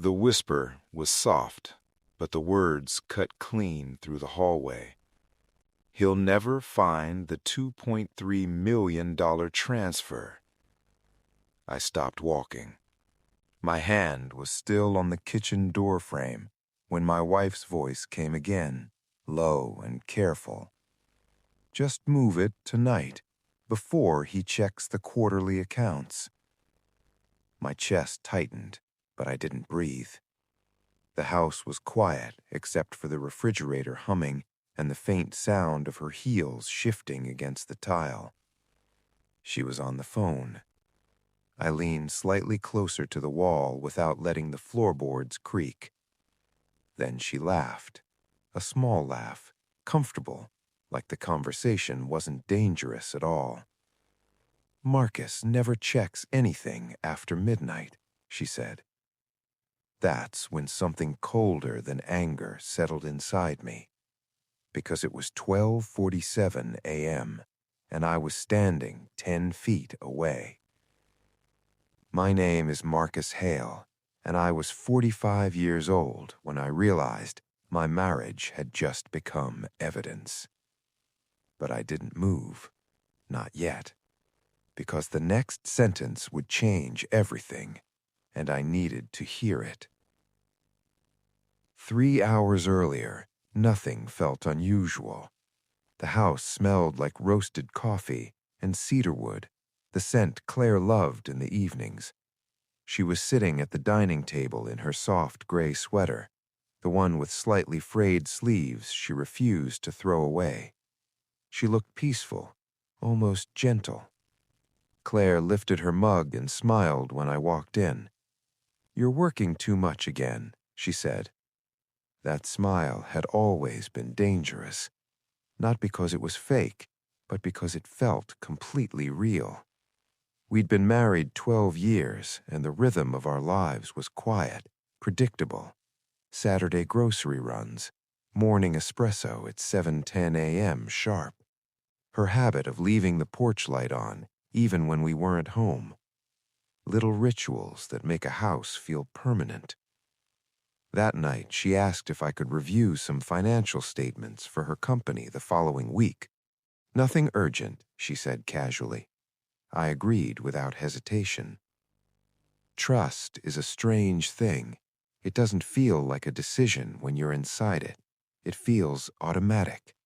The whisper was soft, but the words cut clean through the hallway. He'll never find the $2.3 million transfer. I stopped walking. My hand was still on the kitchen door frame when my wife's voice came again, low and careful. Just move it tonight, before he checks the quarterly accounts. My chest tightened, but I didn't breathe. The house was quiet except for the refrigerator humming and the faint sound of her heels shifting against the tile. She was on the phone. I leaned slightly closer to the wall without letting the floorboards creak. Then she laughed, a small laugh, comfortable, like the conversation wasn't dangerous at all. "Marcus never checks anything after midnight," she said. That's when something colder than anger settled inside me, because it was 12:47 a.m., and I was standing 10 feet away. My name is Marcus Hale, and I was 45 years old when I realized my marriage had just become evidence. But I didn't move, not yet, because the next sentence would change everything, and I needed to hear it. 3 hours earlier, nothing felt unusual. The house smelled like roasted coffee and cedarwood, the scent Claire loved in the evenings. She was sitting at the dining table in her soft gray sweater, the one with slightly frayed sleeves she refused to throw away. She looked peaceful, almost gentle. Claire lifted her mug and smiled when I walked in. "You're working too much again," she said. That smile had always been dangerous, not because it was fake, but because it felt completely real. We'd been married 12 years, and the rhythm of our lives was quiet, predictable. Saturday grocery runs, morning espresso at 7:10 a.m. sharp. Her habit of leaving the porch light on, even when we weren't home. Little rituals that make a house feel permanent. That night, she asked if I could review some financial statements for her company the following week. "Nothing urgent," she said casually. I agreed without hesitation. Trust is a strange thing. It doesn't feel like a decision when you're inside it. It feels automatic.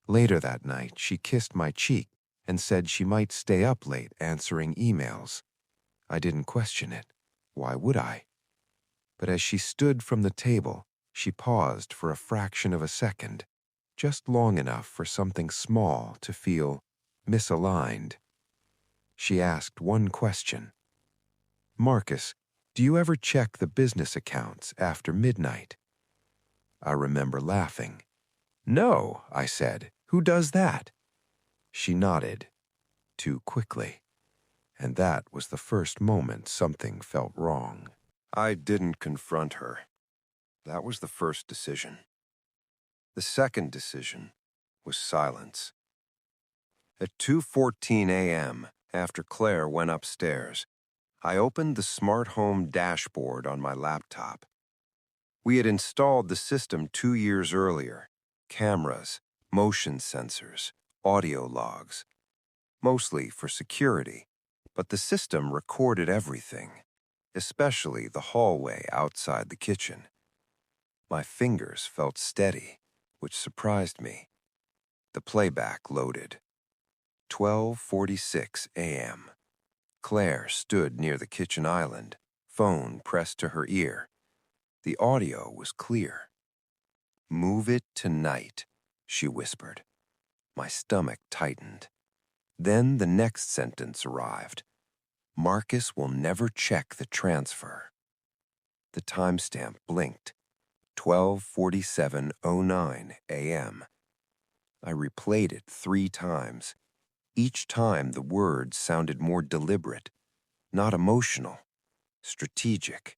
Later that night, she kissed my cheek and said she might stay up late answering emails. I didn't question it. Why would I? But as she stood from the table, she paused for a fraction of a second, just long enough for something small to feel misaligned. She asked one question. "Marcus, do you ever check the business accounts after midnight?" I remember laughing. "No," I said. "Who does that?" She nodded, too quickly, and that was the first moment something felt wrong. I didn't confront her. That was the first decision. The second decision was silence. At 2:14 a.m., after Claire went upstairs, I opened the smart home dashboard on my laptop. We had installed the system 2 years earlier. Cameras, motion sensors, audio logs. Mostly for security, but the system recorded everything, especially the hallway outside the kitchen. My fingers felt steady, which surprised me. The playback loaded. 12:46 a.m. Claire stood near the kitchen island, phone pressed to her ear. The audio was clear. "Move it tonight," she whispered. My stomach tightened. Then the next sentence arrived. "Marcus will never check the transfer." The timestamp blinked. 12:47:09 a.m. I replayed it 3 times. Each time the words sounded more deliberate, not emotional, strategic.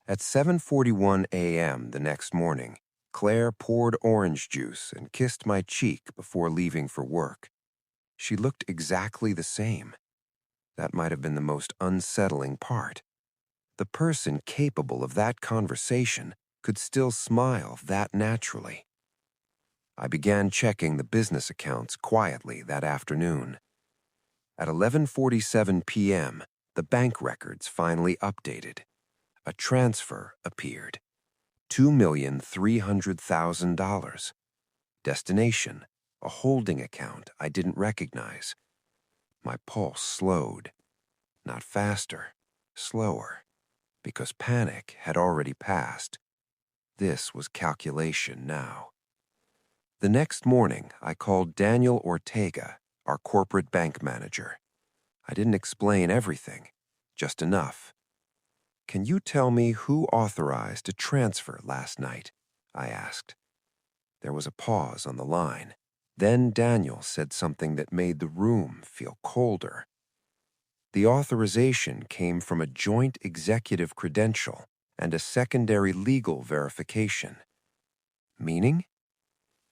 At 7:41 a.m. the next morning, Claire poured orange juice and kissed my cheek before leaving for work. She looked exactly the same. That might have been the most unsettling part. The person capable of that conversation could still smile that naturally. I began checking the business accounts quietly that afternoon. At 11:47 p.m., the bank records finally updated. A transfer appeared. $2,300,000. Destination, a holding account I didn't recognize. My pulse slowed. Not faster, slower, because panic had already passed. This was calculation now. The next morning, I called Daniel Ortega, our corporate bank manager. I didn't explain everything, just enough. "Can you tell me who authorized a transfer last night?" I asked. There was a pause on the line. Then Daniel said something that made the room feel colder. The authorization came from a joint executive credential and a secondary legal verification. Meaning?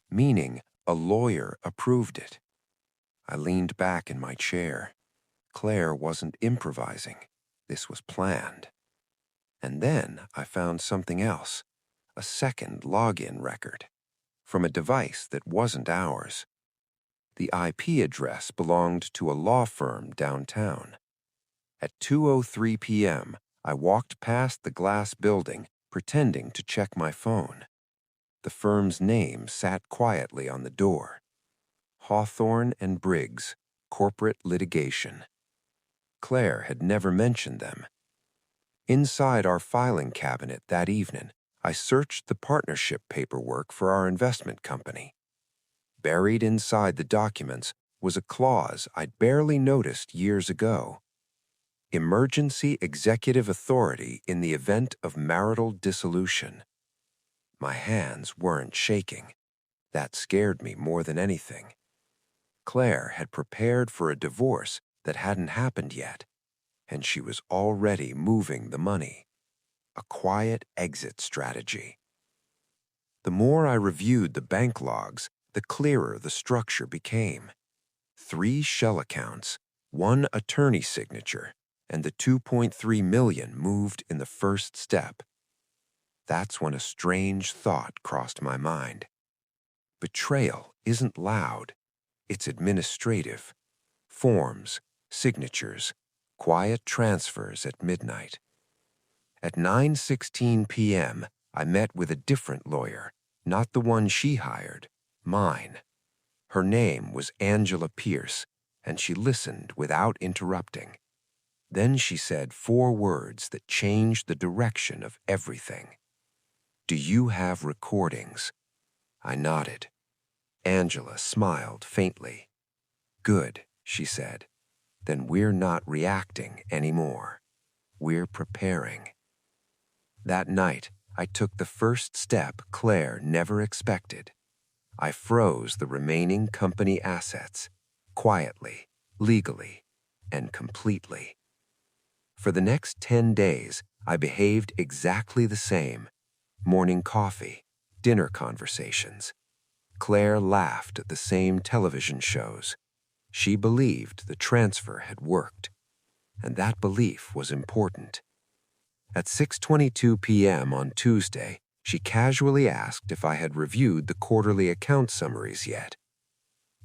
Meaning a lawyer approved it. I leaned back in my chair. Claire wasn't improvising. This was planned. And then I found something else, a second login record, from a device that wasn't ours. The IP address belonged to a law firm downtown. At 2:03 p.m., I walked past the glass building, pretending to check my phone. The firm's name sat quietly on the door. Hawthorne and Briggs, Corporate Litigation. Claire had never mentioned them. Inside our filing cabinet that evening, I searched the partnership paperwork for our investment company. Buried inside the documents was a clause I'd barely noticed years ago. Emergency executive authority in the event of marital dissolution. My hands weren't shaking. That scared me more than anything. Claire had prepared for a divorce that hadn't happened yet, and she was already moving the money. A quiet exit strategy. The more I reviewed the bank logs, the clearer the structure became. 3 shell accounts, 1 attorney signature, and the $2.3 million moved in the first step. That's when a strange thought crossed my mind. Betrayal isn't loud. It's administrative. Forms, signatures, quiet transfers at midnight. At 9:16 p.m., I met with a different lawyer, not the one she hired, mine. Her name was Angela Pierce, and she listened without interrupting. Then she said 4 words that changed the direction of everything. "Do you have recordings?" I nodded. Angela smiled faintly. "Good," she said. "Then we're not reacting anymore. We're preparing." That night, I took the first step Claire never expected. I froze the remaining company assets, quietly, legally, and completely. For the next 10 days, I behaved exactly the same. Morning coffee, dinner conversations. Claire laughed at the same television shows. She believed the transfer had worked, and that belief was important. At 6:22 p.m. on Tuesday, she casually asked if I had reviewed the quarterly account summaries yet.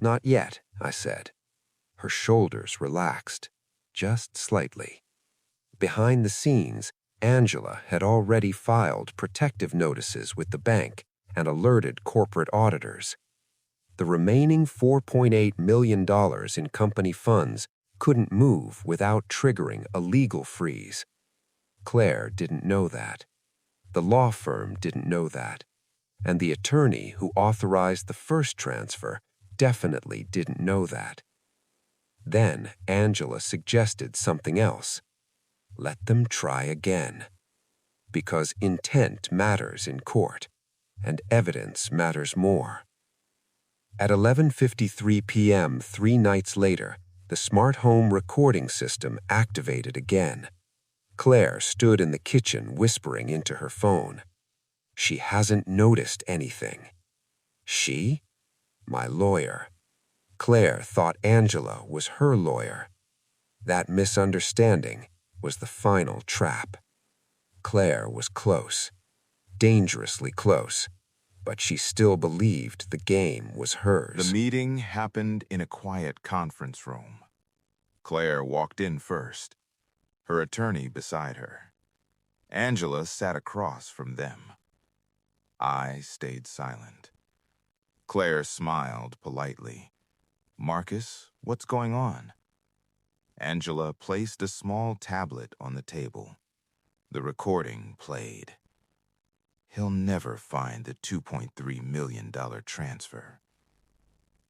"Not yet," I said. Her shoulders relaxed, just slightly. Behind the scenes, Angela had already filed protective notices with the bank and alerted corporate auditors. The remaining $4.8 million in company funds couldn't move without triggering a legal freeze. Claire didn't know that. The law firm didn't know that. And the attorney who authorized the first transfer definitely didn't know that. Then Angela suggested something else. Let them try again. Because intent matters in court, and evidence matters more. At 11:53 p.m. 3 nights later, the smart home recording system activated again. Claire stood in the kitchen whispering into her phone. She hasn't noticed anything. She? My lawyer. Claire thought Angela was her lawyer. That misunderstanding was the final trap. Claire was close, dangerously close, but she still believed the game was hers. The meeting happened in a quiet conference room. Claire walked in first, her attorney beside her. Angela sat across from them. I stayed silent. Claire smiled politely. "Marcus, what's going on?" Angela placed a small tablet on the table. The recording played. "He'll never find the $2.3 million transfer."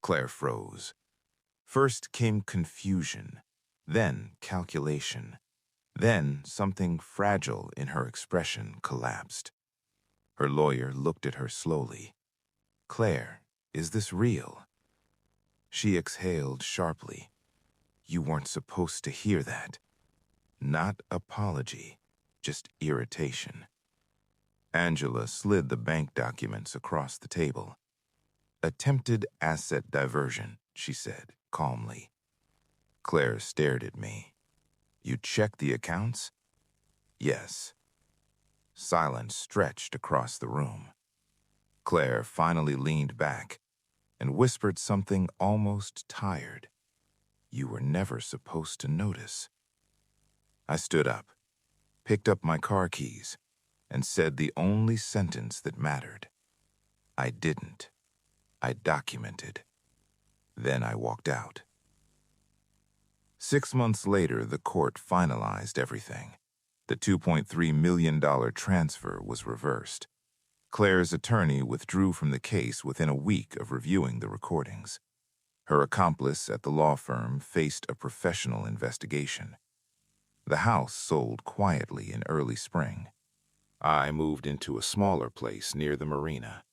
Claire froze. First came confusion, then calculation. Then something fragile in her expression collapsed. Her lawyer looked at her slowly. "Claire, is this real?" She exhaled sharply. "You weren't supposed to hear that." Not apology, just irritation. Angela slid the bank documents across the table. "Attempted asset diversion," she said calmly. Claire stared at me. "You checked the accounts?" "Yes." Silence stretched across the room. Claire finally leaned back and whispered something almost tired. "You were never supposed to notice." I stood up, picked up my car keys, and said the only sentence that mattered. I didn't. I documented. Then I walked out. 6 months later, the court finalized everything. The $2.3 million transfer was reversed. Claire's attorney withdrew from the case within a week of reviewing the recordings. Her accomplice at the law firm faced a professional investigation. The house sold quietly in early spring. I moved into a smaller place near the marina.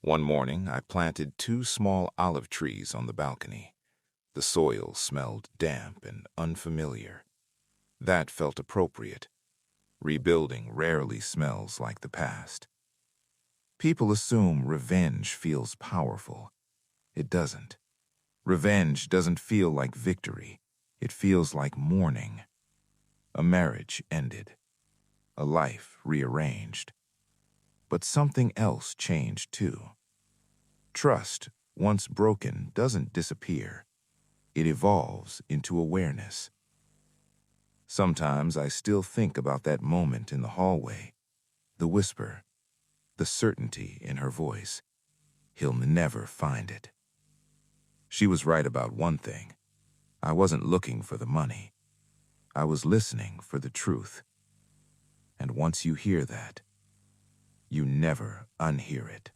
One morning, I planted 2 small olive trees on the balcony. The soil smelled damp and unfamiliar. That felt appropriate. Rebuilding rarely smells like the past. People assume revenge feels powerful. It doesn't. Revenge doesn't feel like victory. It feels like mourning. A marriage ended. A life rearranged. But something else changed too. Trust, once broken, doesn't disappear. It evolves into awareness. Sometimes I still think about that moment in the hallway, the whisper, the certainty in her voice. He'll never find it. She was right about one thing. I wasn't looking for the money. I was listening for the truth. And once you hear that, you never unhear it.